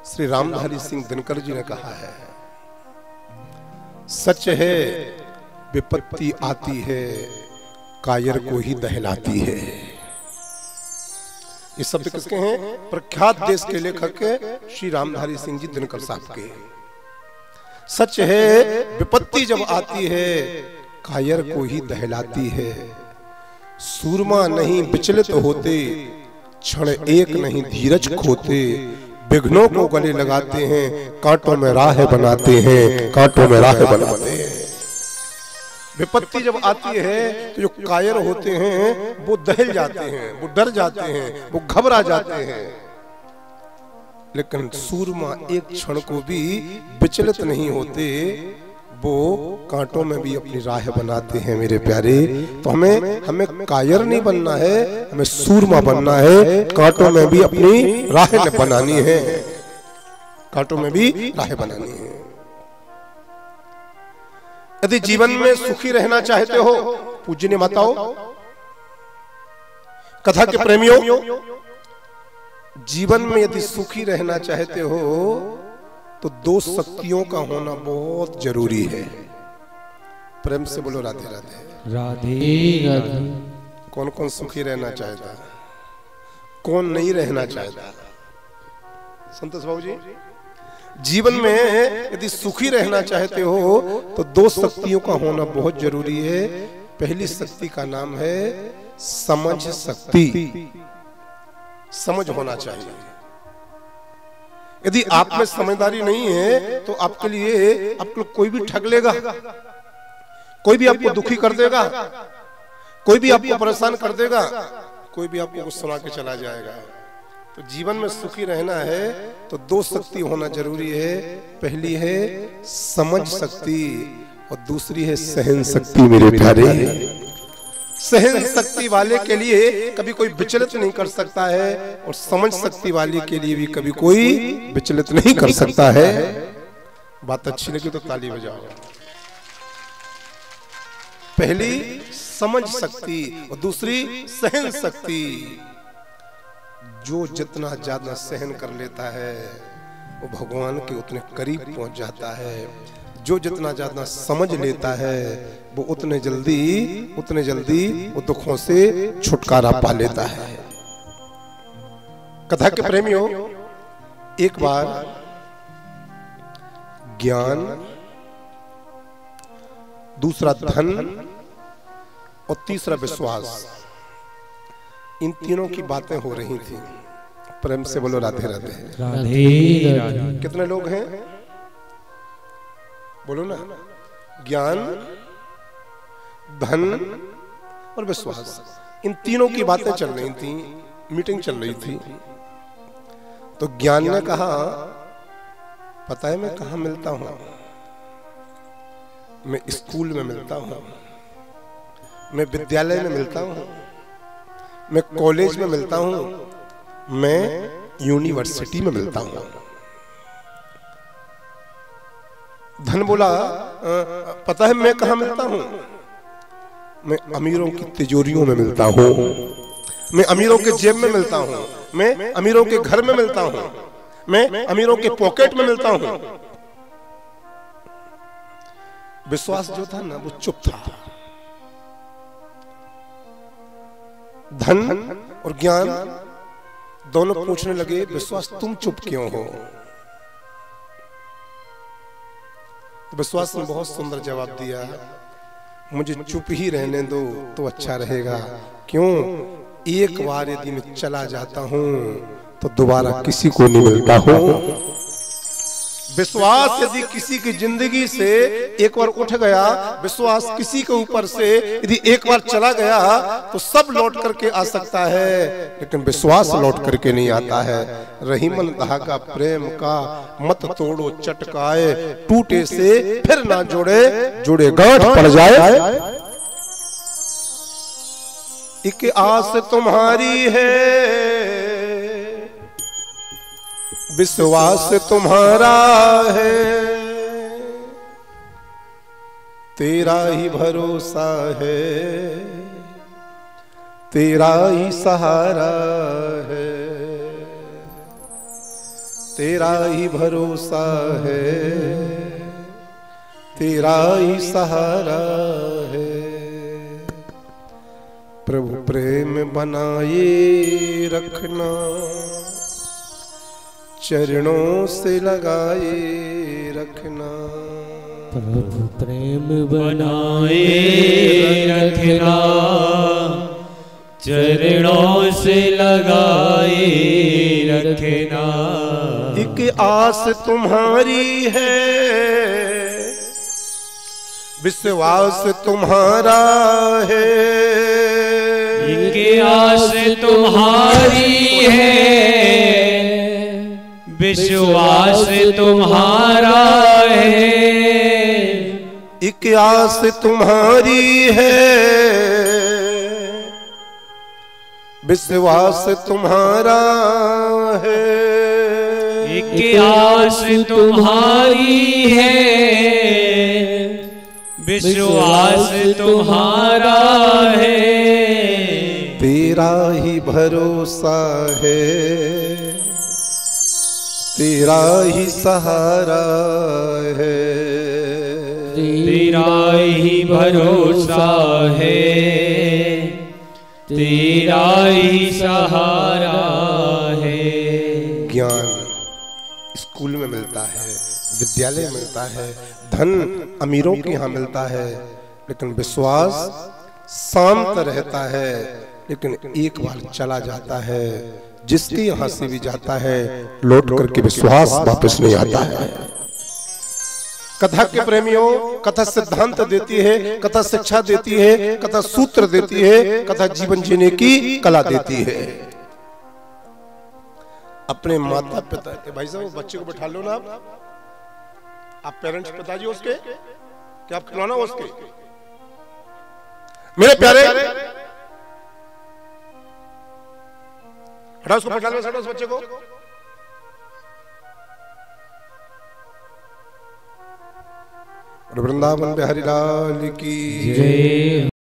श्री रामधारी सिंह दिनकर जी ने कहा है, सच है विपत्ति आती है कायर को ही दहलाती है। ये शब्द किसके हैं? प्रख्यात देश के लेखक श्री रामधारी सिंह जी दिनकर साहब के। सच है विपत्ति जब आती है कायर को ही दहलाती है। सूरमा नहीं विचलित होते, क्षण एक नहीं धीरज खोते। विघ्नों को गले लगाते हैं, कांटों में राह बनाते हैं, कांटों में राह बनाते हैं। विपत्ति जब आती है तो जो कायर होते हैं वो दहल जाते हैं, वो डर जाते हैं, वो घबरा जाते हैं। लेकिन सूरमा एक क्षण को भी विचलित नहीं होते, वो कांटों में भी अपनी राह बनाते हैं। मेरे प्यारे, तो हमें कायर नहीं बनना है, हमें सूरमा बनना है। कांटों में भी अपनी राह बनानी है, कांटों में भी राह बनानी है। यदि जीवन में सुखी रहना चाहते हो, पूज्य माताओं, कथा के प्रेमियों, जीवन में यदि सुखी रहना चाहते हो तो दो शक्तियों का होना बहुत जरूरी है। प्रेम से बोलो राधे राधे। राधे राधे। कौन कौन सुखी रहना चाहता, कौन नहीं रहना चाहता? संतोष बाबू जी, जीवन में यदि सुखी रहना चाहते हो तो दो शक्तियों का होना बहुत जरूरी है। पहली शक्ति का नाम है समझ शक्ति। समझ होना चाहिए। यदि आप में समझदारी नहीं है तो आपके लिए कोई भी ठग लेगा, कोई भी आपको दुखी कर देगा, कोई भी आपको परेशान कर देगा, कोई भी आपको कुछ सुना के चला जाएगा। तो जीवन में सुखी रहना है तो दो शक्ति होना जरूरी है। पहली है समझ शक्ति और दूसरी है सहन शक्ति। मेरे प्यारे, सहन शक्ति वाले के लिए कभी कोई विचलित नहीं कर सकता है और समझ शक्ति वाले के लिए भी कभी कोई विचलित नहीं कर सकता है। बात अच्छी लगी तो ताली बजाओ। पहली समझ शक्ति और दूसरी सहन शक्ति। जो जितना ज्यादा सहन कर लेता है वो भगवान के उतने करीब पहुंच जाता है। जो जितना ज्यादा समझ लेता है वो उतने जल्दी वो दुखों से छुटकारा पा लेता है। कथा के प्रेमियों, एक बार ज्ञान, दूसरा धन और तीसरा विश्वास, इन तीनों की बातें हो रही थी। प्रेम से बोलो राधे राधे। राधे राधे। कितने लोग हैं? बोलो ना। ज्ञान, धन और विश्वास, इन तीनों की बातें चल रही थी, मीटिंग चल रही थी। तो ज्ञान ने कहा, पता है मैं कहाँ मिलता हूं? मैं स्कूल में मिलता हूं, मैं विद्यालय में मिलता हूं, मैं कॉलेज में मिलता हूं, मैं यूनिवर्सिटी में मिलता हूं। धन बोला, पता है मैं कहां मिलता हूं? मैं अमीरों की तिजोरियों में मिलता हूं, मैं अमीरों के जेब में मिलता हूं, मैं अमीरों के घर में मिलता हूं, मैं अमीरों के पॉकेट में मिलता हूं। विश्वास जो था ना वो चुप था। धन और ज्ञान दोनों पूछने लगे, विश्वास तुम चुप क्यों हो? तो विश्वास ने बहुत सुंदर जवाब दिया, मुझे चुप ही रहने दो तो अच्छा रहेगा। क्यों? एक बार यदि मैं चला जाता हूं तो दोबारा किसी को नहीं मिलता हूं। विश्वास यदि किसी की जिंदगी से एक बार उठ गया, विश्वास किसी के ऊपर से यदि एक बार चला गया तो सब लौट करके आ सकता है, लेकिन विश्वास लौट करके नहीं आता है। रही मन धागा प्रेम का, मत तोड़ो चटकाए, टूटे से फिर ना जोड़े, जुड़े गांठ पड़ जाए। एक आस तुम्हारी है, विश्वास तुम्हारा है, तेरा ही भरोसा है, तेरा ही सहारा है। तेरा ही भरोसा है, तेरा ही सहारा है। प्रभु प्रेम बनाए रखना, चरणों से लगाए रखना। प्रभु प्रेम बनाए रखना, चरणों से लगाए रखना। एक आस तुम्हारी है, विश्वास तुम्हारा है। एक आस तुम्हारी है, विश्वास तुम्हारा है। एक आस तुम्हारी है, विश्वास तुम्हारा है। एक आस तुम्हारी है, विश्वास तुम्हारा है। तेरा ही भरोसा है, तेरा ही सहारा है। तेरा ही भरोसा है, तेरा ही सहारा है। ज्ञान स्कूल में मिलता है, विद्यालय में मिलता है, धन अमीरों के यहाँ मिलता है, लेकिन विश्वास शांत रहता है, लेकिन एक बार चला जाता है। जिसके यहाँ से भी जाता है, लौट करके विश्वास वापस नहीं आता है। कथा के प्रेमियों, कथा सिद्धांत देती है, कथा शिक्षा देती है, कथा सूत्र देती है, कथा जीवन जीने की कला देती है। अपने माता पिता के, भाई साहब बच्चे को बैठा लो ना, आप पेरेंट्स पिताजी उसके, क्या आप खिलौना उसके? मेरे प्यारे, हटाओ उसको, बैठा लो उस बच्चे को। वृंदावन बिहारी लाल की जय।